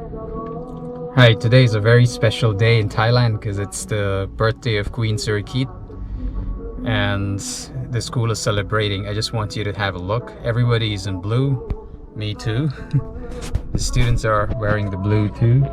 Hi, today is a very special day in Thailand because it's the birthday of Queen Sirikit and the school is celebrating. I just want you to have a look. Everybody is in blue. Me too. The students are wearing the blue too.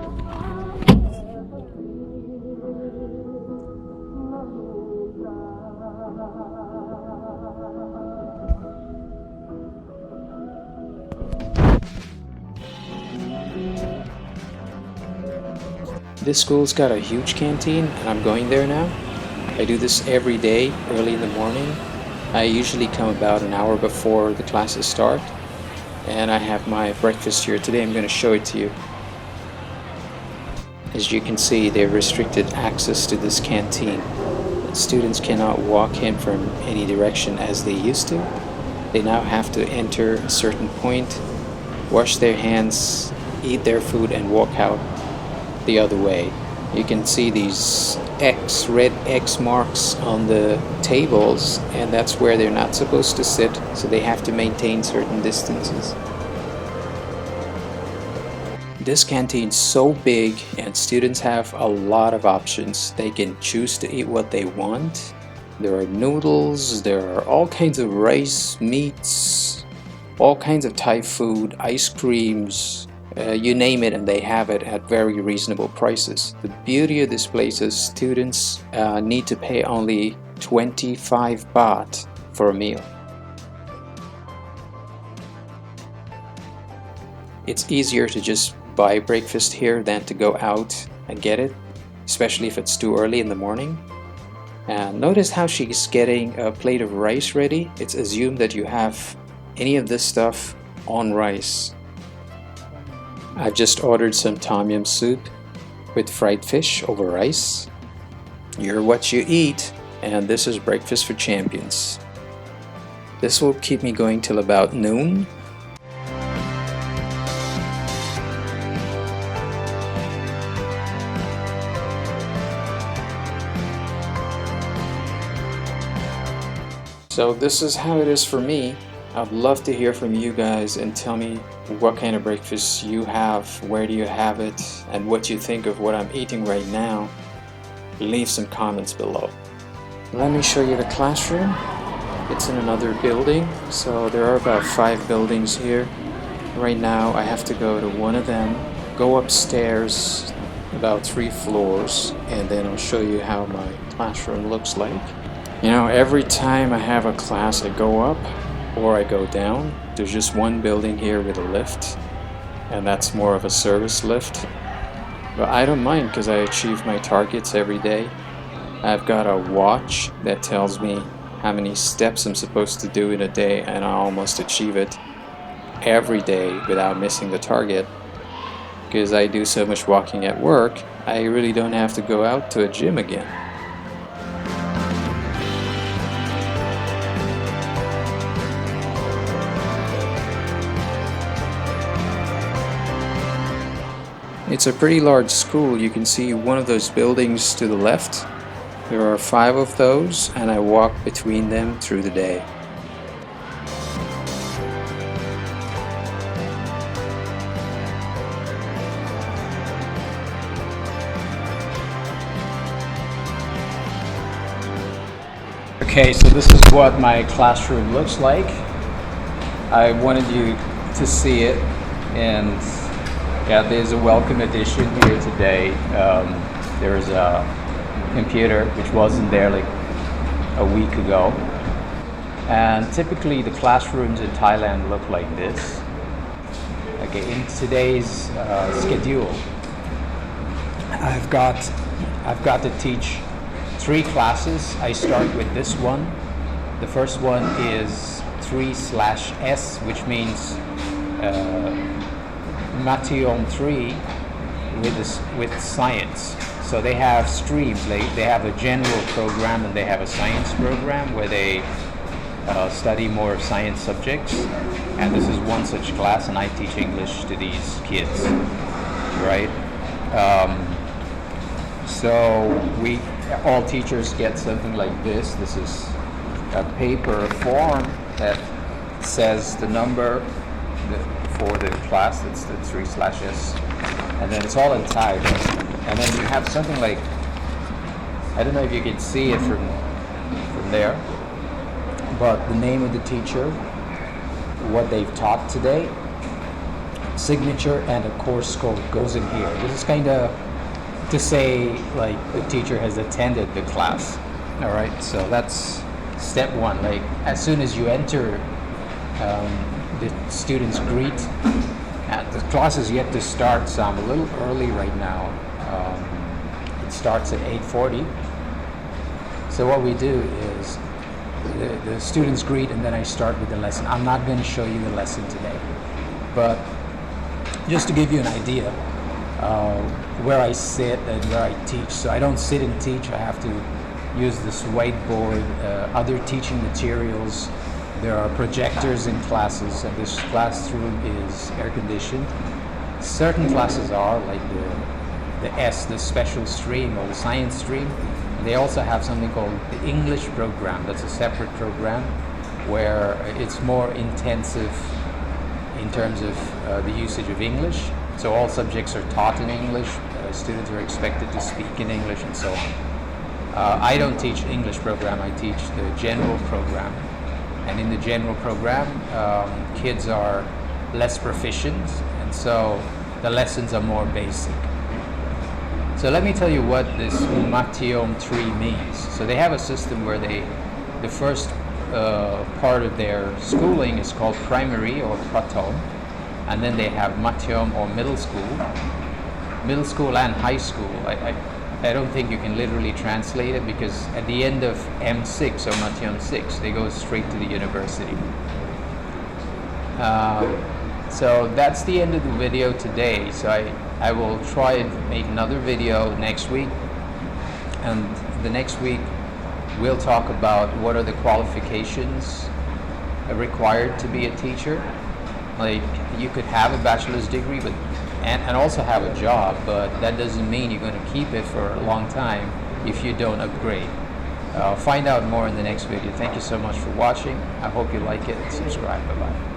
This school's got a huge canteen and I'm going there now. I do this every day early in the morning. I usually come about an hour before the classes start and I have my breakfast here. Today I'm going to show it to you. As you can see, they've restricted access to this canteen. Students cannot walk in from any direction as they used to. They now have to enter a certain point, wash their hands, eat their food and walk out the other way. You can see these red X marks on the tables, and that's where they're not supposed to sit, so they have to maintain certain distances. This canteen's so big and students have a lot of options. They can choose to eat what they want. There are noodles, there are all kinds of rice, meats, all kinds of Thai food, ice creams, you name it, and they have it at very reasonable prices. The beauty of this place is students need to pay only 25 baht for a meal. It's easier to just buy breakfast here than to go out and get it, especially if it's too early in the morning. And notice how she's getting a plate of rice ready. It's assumed that you have any of this stuff on rice. I've just ordered some tom yum soup with fried fish over rice. You're what you eat, and this is breakfast for champions. This will keep me going till about noon. So this is how it is for me. I'd love to hear from you guys and tell me what kind of breakfast you have, where do you have it, and what you think of what I'm eating right now. Leave some comments below. Let me show you the classroom. It's in another building, so there are about 5 buildings here. Right now I have to go to one of them, go upstairs about 3 floors, and then I'll show you how my classroom looks like. You know, every time I have a class I go up or I go down. There's just one building here with a lift, and that's more of a service lift. But I don't mind because I achieve my targets every day. I've got a watch that tells me how many steps I'm supposed to do in a day, and I almost achieve it every day without missing the target. Because I do so much walking at work, I really don't have to go out to a gym again. It's a pretty large school. You can see one of those buildings to the left. There are 5 of those, and I walk between them through the day. Okay, so this is what my classroom looks like. I wanted you to see it, and yeah, there's a welcome addition here today. There's a computer which wasn't there like a week ago. And typically the classrooms in Thailand look like this. Okay, in today's schedule, I've got to teach 3 classes. I start with this one. The first one is 3/S, which means Matthew 3 with science. So they have streams. They have a general program and they have a science program where they study more science subjects. And this is one such class, and I teach English to these kids, right? So all teachers get something like this. This is a paper form that says the number for the class. It's the 3/S. and then it's all in Thai. And then you have something like, I don't know if you can see it from there, but the name of the teacher, what they've taught today, signature, and a course scope goes in here. This is kind of to say like the teacher has attended the class. All right, so that's step one. Like as soon as you enter, the students greet. The class is yet to start, so I'm a little early right now. It starts at 8:40. So what we do is the students greet, and then I start with the lesson. I'm not going to show you the lesson today, but just to give you an idea where I sit and where I teach. So I don't sit and teach. I have to use this whiteboard, other teaching materials. There are projectors in classes, and this classroom is air conditioned. Certain classes are, like the special stream or the science stream. They also have something called the English program. That's a separate program where it's more intensive in terms of the usage of English. So all subjects are taught in English. Students are expected to speak in English and so on. I don't teach English program. I teach the general program. And in the general program, kids are less proficient, and so the lessons are more basic. So let me tell you what this Mattheom 3 means. So they have a system where the first part of their schooling is called primary or prathom, and then they have Mattheom or middle school and high school. I don't think you can literally translate it, because at the end of M6 or Mattheom 6, they go straight to the university. So that's the end of the video today. So I will try and make another video next week, and the next week we'll talk about what are the qualifications required to be a teacher. Like, you could have a bachelor's degree and also have a job, but that doesn't mean you're going to keep it for a long time if you don't upgrade. Find out more in the next video. Thank you so much for watching. I hope you like it and subscribe. Bye-bye.